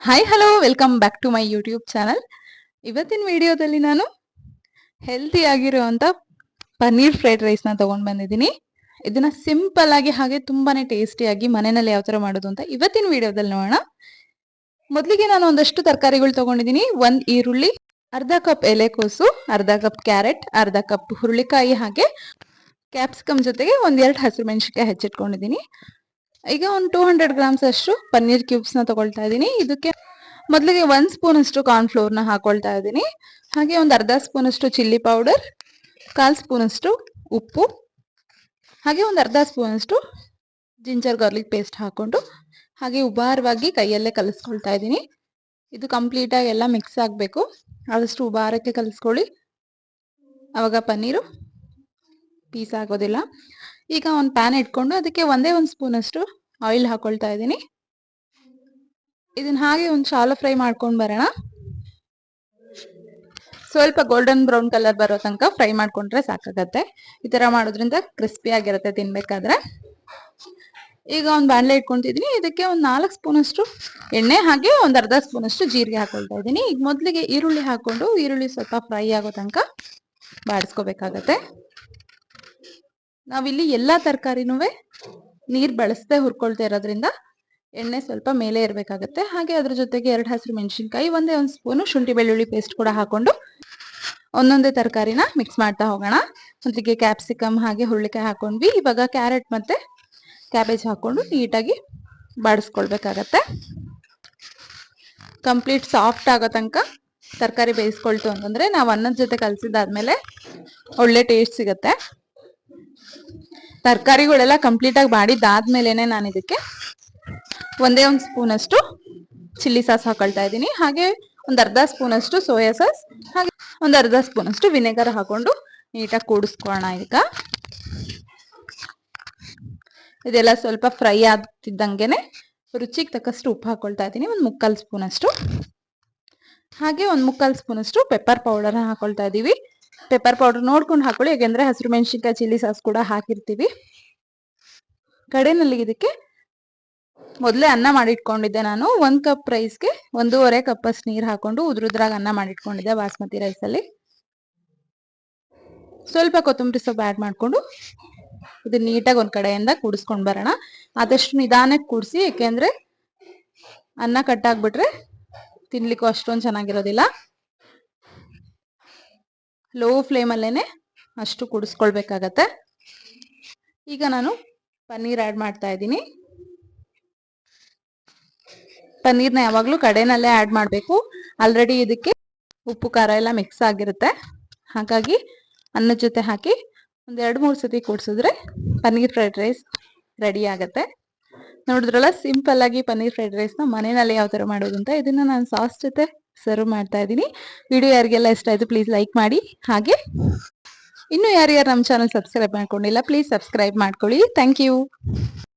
Hi hello welcome back to my YouTube channel. ಇವತ್ತಿನ ವಿಡಿಯೋದಲ್ಲಿ ನಾನು ಹೆಲ್ತಿ ಆಗಿರುವಂತ ಪನ್ನೀರ್ ಫ್ರೈಡ್ ರೈಸ್ನ ತಗೊಂಡು ಬಂದಿದ್ದೀನಿ. ಇದನ್ನ ಸಿಂಪಲ್ ಆಗಿ ಹಾಗೆ ತುಂಬಾನೇ ಟೇಸ್ಟಿಯಾಗಿ ಮನೆಯಲ್ಲಿ ಯಾವ ತರ ಮಾಡೋದು ಅಂತ ಇವತ್ತಿನ ವಿಡಿಯೋದಲ್ಲಿ ನೋಡೋಣ. ಮೊದಲಿಗೆ ನಾನು ಒಂದಷ್ಟು ತರಕಾರಿಗಳು ತಗೊಂಡಿದ್ದೀನಿ. 1 ಈರುಳ್ಳಿ, ಅರ್ಧ ಕಪ್ ಎಲೆಕೋಸು, ಅರ್ಧ ಕಪ್ ಕ್ಯಾರೆಟ್, ಅರ್ಧ ಕಪ್ ಹುರುಳಿಕಾಯಿ, ಹಾಗೆ ಕ್ಯಾಪ್ಸಿಕಮ್ ಜೊತೆಗೆ 1-2 ಹಸಿರು ಮೆಣಸಿನಕಾಯಿ ಹೆಚ್ಚಿಟ್ಕೊಂಡಿದ್ದೀನಿ. ಈಗ ಒಂದು 200 ಗ್ರಾಮ್ಸ್ ಅಷ್ಟು ಪನ್ನೀರ್ ಕ್ಯೂಬ್ಸ್ ನ ತಗೊಳ್ತಾ ಇದ್ದೀನಿ. ಇದಕ್ಕೆ ಮೊದಲಿಗೆ 1 ಸ್ಪೂನ್ ಅಷ್ಟು ಕಾರ್ನ್ ಫ್ಲೋರ್ ನ ಹಾಕೊಳ್ತಾ ಇದ್ದೀನಿ. ಹಾಗೆ ಒಂದು ಅರ್ಧ ಸ್ಪೂನ್ ಅಷ್ಟು ಚಿಲ್ಲಿ ಪೌಡರ್, 1/4 ಸ್ಪೂನ್ ಅಷ್ಟು ಉಪ್ಪು, ಹಾಗೆ ಒಂದು ಅರ್ಧ ಸ್ಪೂನ್ ಅಷ್ಟು ಜಿಂಜರ್ ಗಾರ್ಲಿಕ್ ಪೇಸ್ಟ್ ಹಾಕೊಂಡು ಹಾಗೆ ಉಬಾರವಾಗಿ ಕೈಯಲ್ಲೇ ಕಲಿಸ್ಕೊಳ್ತಾ ಇದ್ದೀನಿ. ಇದು ಕಂಪ್ಲೀಟ್ ಆಗಿ ಎಲ್ಲ ಮಿಕ್ಸ್ ಆಗಬೇಕು. ಆದಷ್ಟು ಉಬಾರಕ್ಕೆ ಕಲಿಸ್ಕೊಳ್ಳಿ, ಅವಾಗ ಪನ್ನೀರು ಪೀಸ್ ಆಗೋದಿಲ್ಲ. ಈಗ ಒಂದು ಪ್ಯಾನ್ ಇಟ್ಕೊಂಡು ಅದಕ್ಕೆ ಒಂದೇ 1 ಸ್ಪೂನ್ ಅಷ್ಟು ಆಯಿಲ್ ಹಾಕೊಳ್ತಾ ಇದ್ದೀನಿ. ಇದನ್ನ ಹಾಗೆ ಒಂದು ಶಾಲೋ ಫ್ರೈ ಮಾಡ್ಕೊಂಡು ಬರೋಣ. ಸ್ವಲ್ಪ ಗೋಲ್ಡನ್ ಬ್ರೌನ್ ಕಲರ್ ಬರೋ ತನಕ ಫ್ರೈ ಮಾಡ್ಕೊಂಡ್ರೆ ಸಾಕಾಗತ್ತೆ. ಈ ತರ ಮಾಡೋದ್ರಿಂದ ಕ್ರಿಸ್ಪಿ ಆಗಿರುತ್ತೆ ತಿನ್ಬೇಕಾದ್ರೆ. ಈಗ ಒಂದು ಬಾಣಲೆ ಇಟ್ಕೊಂತಿದ್ದೀನಿ. ಇದಕ್ಕೆ ಒಂದು 4 ಸ್ಪೂನ್ ಅಷ್ಟು ಎಣ್ಣೆ, ಹಾಗೆ ಒಂದು ಅರ್ಧ ಸ್ಪೂನ್ ಅಷ್ಟು ಜೀರಿಗೆ ಹಾಕೊಳ್ತಾ ಇದ್ದೀನಿ. ಈಗ ಮೊದಲಿಗೆ ಈರುಳ್ಳಿ ಹಾಕೊಂಡು ಈರುಳ್ಳಿ ಸ್ವಲ್ಪ ಫ್ರೈ ಆಗೋ ತನಕ ಬಾಡಿಸ್ಕೋಬೇಕಾಗತ್ತೆ. ನಾವಿಲ್ಲಿ ಎಲ್ಲಾ ತರಕಾರಿನೂ ನೀರ್ ಬಳಸದೆ ಹುರ್ಕೊಳ್ತಾ ಇರೋದ್ರಿಂದ ಎಣ್ಣೆ ಸ್ವಲ್ಪ ಮೇಲೆ ಇರಬೇಕಾಗತ್ತೆ. ಹಾಗೆ ಅದ್ರ ಜೊತೆಗೆ 2 ಹಸಿರು ಮೆಣಸಿನಕಾಯಿ, ಒಂದೇ 1 ಸ್ಪೂನು ಶುಂಠಿ ಬೆಳ್ಳುಳ್ಳಿ ಪೇಸ್ಟ್ ಕೂಡ ಹಾಕೊಂಡು ಒಂದೊಂದೇ ತರಕಾರಿನ ಮಿಕ್ಸ್ ಮಾಡ್ತಾ ಹೋಗೋಣ. ಮೊದಲಿಗೆ ಕ್ಯಾಪ್ಸಿಕಮ್ ಹಾಗೆ ಹುರುಳಿಕಾಯಿ ಹಾಕೊಂಡ್ವಿ. ಇವಾಗ ಕ್ಯಾರೆಟ್ ಮತ್ತೆ ಕ್ಯಾಬೇಜ್ ಹಾಕೊಂಡು ನೀಟಾಗಿ ಬಾಡಿಸ್ಕೊಳ್ಬೇಕಾಗತ್ತೆ. ಕಂಪ್ಲೀಟ್ ಸಾಫ್ಟ್ ಆಗೋ ತನಕ ತರಕಾರಿ ಬೇಯಿಸ್ಕೊಳ್ತು ಅಂತಂದ್ರೆ ನಾವು ಅನ್ನದ ಜೊತೆ ಕಲಸಿದಾದ್ಮೇಲೆ ಒಳ್ಳೆ ಟೇಸ್ಟ್ ಸಿಗತ್ತೆ. ತರಕಾರಿಗಳೆಲ್ಲ ಕಂಪ್ಲೀಟ್ ಆಗಿ ಮಾಡಿದಾದ್ಮೇಲೆನೆ ನಾನು ಇದಕ್ಕೆ ಒಂದೇ 1 ಸ್ಪೂನ್ ಅಷ್ಟು ಚಿಲ್ಲಿ ಸಾಸ್ ಹಾಕೊಳ್ತಾ ಇದ್ದೀನಿ. ಹಾಗೆ ಒಂದು ಅರ್ಧ ಸ್ಪೂನ್ ಅಷ್ಟು ಸೋಯಾ ಸಾಸ್, ಹಾಗೆ ಒಂದು ಅರ್ಧ ಸ್ಪೂನ್ ಅಷ್ಟು ವಿನೆಗರ್ ಹಾಕೊಂಡು ನೀಟಾಗಿ ಕೂಡಿಸ್ಕೊಳ್ಳೋಣ. ಈಗ ಇದೆಲ್ಲ ಸ್ವಲ್ಪ ಫ್ರೈ ಆಗ್ತಿದ್ದಂಗೆನೆ ರುಚಿಗೆ ತಕ್ಕಷ್ಟು ಉಪ್ಪು ಹಾಕೊಳ್ತಾ ಇದ್ದೀನಿ. ಒಂದು 3/4 ಸ್ಪೂನ್ ಅಷ್ಟು, ಹಾಗೆ ಒಂದು 3/4 ಸ್ಪೂನ್ ಅಷ್ಟು ಪೆಪ್ಪರ್ ಪೌಡರ್ ಹಾಕೊಳ್ತಾ ಇದೀವಿ. ಪೆಪ್ಪರ್ ಪೌಡರ್ ನೋಡ್ಕೊಂಡು ಹಾಕೊಳ್ಳಿ, ಯಾಕೆಂದ್ರೆ ಹಸಿರು ಮೆಣಸಿನಕಾಯಿ ಚಿಲ್ಲಿ ಸಾಸ್ ಕೂಡ ಹಾಕಿರ್ತೀವಿ. ಕಡೆನಲ್ಲಿ ಇದಕ್ಕೆ ಮೊದಲೇ ಅನ್ನ ಮಾಡಿಟ್ಕೊಂಡಿದ್ದೆ ನಾನು. 1 ಕಪ್ ರೈಸ್ಗೆ 1.5 ಕಪ್ ಅಷ್ಟು ನೀರು ಹಾಕೊಂಡು ಉದ್ರುದ್ರಾಗ ಅನ್ನ ಮಾಡಿಟ್ಕೊಂಡಿದ್ದೆ ಬಾಸ್ಮತಿ ರೈಸ್ ಅಲ್ಲಿ. ಸ್ವಲ್ಪ ಕೊತ್ತಂಬರಿ ಸೊಪ್ಪು ಆಡ್ ಮಾಡ್ಕೊಂಡು ಇದನ್ನ ನೀಟಾಗಿ ಒಂದ್ ಕಡೆಯಿಂದ ಕೂಡಿಸ್ಕೊಂಡ್ ಬರೋಣ. ಆದಷ್ಟು ನಿಧಾನಕ್ಕೆ ಕೂಡಿಸಿ, ಯಾಕೆಂದ್ರೆ ಅನ್ನ ಕಟ್ಟಾಗ್ಬಿಟ್ರೆ ತಿನ್ಲಿಕ್ಕೂ ಅಷ್ಟೊಂದು ಚೆನ್ನಾಗಿರೋದಿಲ್ಲ. ಲೋ ಫ್ಲೇಮ್ ಅಲ್ಲೇನೆ ಅಷ್ಟು ಕೂಡಿಸ್ಕೊಳ್ಬೇಕಾಗತ್ತೆ. ಈಗ ನಾನು ಪನ್ನೀರ್ ಆಡ್ ಮಾಡ್ತಾ ಇದ್ದೀನಿ. ಪನ್ನೀರ್ನ ಯಾವಾಗ್ಲೂ ಕಡೆನಲ್ಲೇ ಆಡ್ ಮಾಡಬೇಕು. ಆಲ್ರೆಡಿ ಇದಕ್ಕೆ ಉಪ್ಪು ಖಾರ ಎಲ್ಲ ಮಿಕ್ಸ್ ಆಗಿರುತ್ತೆ. ಹಾಗಾಗಿ ಅನ್ನದ ಜೊತೆ ಹಾಕಿ ಒಂದ್ 2-3 ಸತಿ ಕೂಡ್ಸಿದ್ರೆ ಪನ್ನೀರ್ ಫ್ರೈಡ್ ರೈಸ್ ರೆಡಿ ಆಗತ್ತೆ. ನೋಡಿದ್ರಲ್ಲ, ಸಿಂಪಲ್ ಆಗಿ ಪನ್ನೀರ್ ಫ್ರೈಡ್ ರೈಸ್ ನ ಮನೆಯಲ್ಲಿ ಯಾವ ತರ ಮಾಡೋದು ಅಂತ. ಇದನ್ನ ನಾನು ಸಾಸ್ ಜೊತೆ ಸರ್ವ್ ಮಾಡ್ತಾ ಇದ್ದೀನಿ. ವಿಡಿಯೋ ಯಾರಿಗೆಲ್ಲ ಇಷ್ಟ ಆಯ್ತು ಪ್ಲೀಸ್ ಲೈಕ್ ಮಾಡಿ. ಹಾಗೆ ಇನ್ನು ಯಾರ್ಯಾರು ನಮ್ಮ ಚಾನಲ್ ಸಬ್ಸ್ಕ್ರೈಬ್ ಮಾಡ್ಕೊಂಡಿಲ್ಲ ಪ್ಲೀಸ್ ಸಬ್ಸ್ಕ್ರೈಬ್ ಮಾಡ್ಕೊಳ್ಳಿ. Thank you.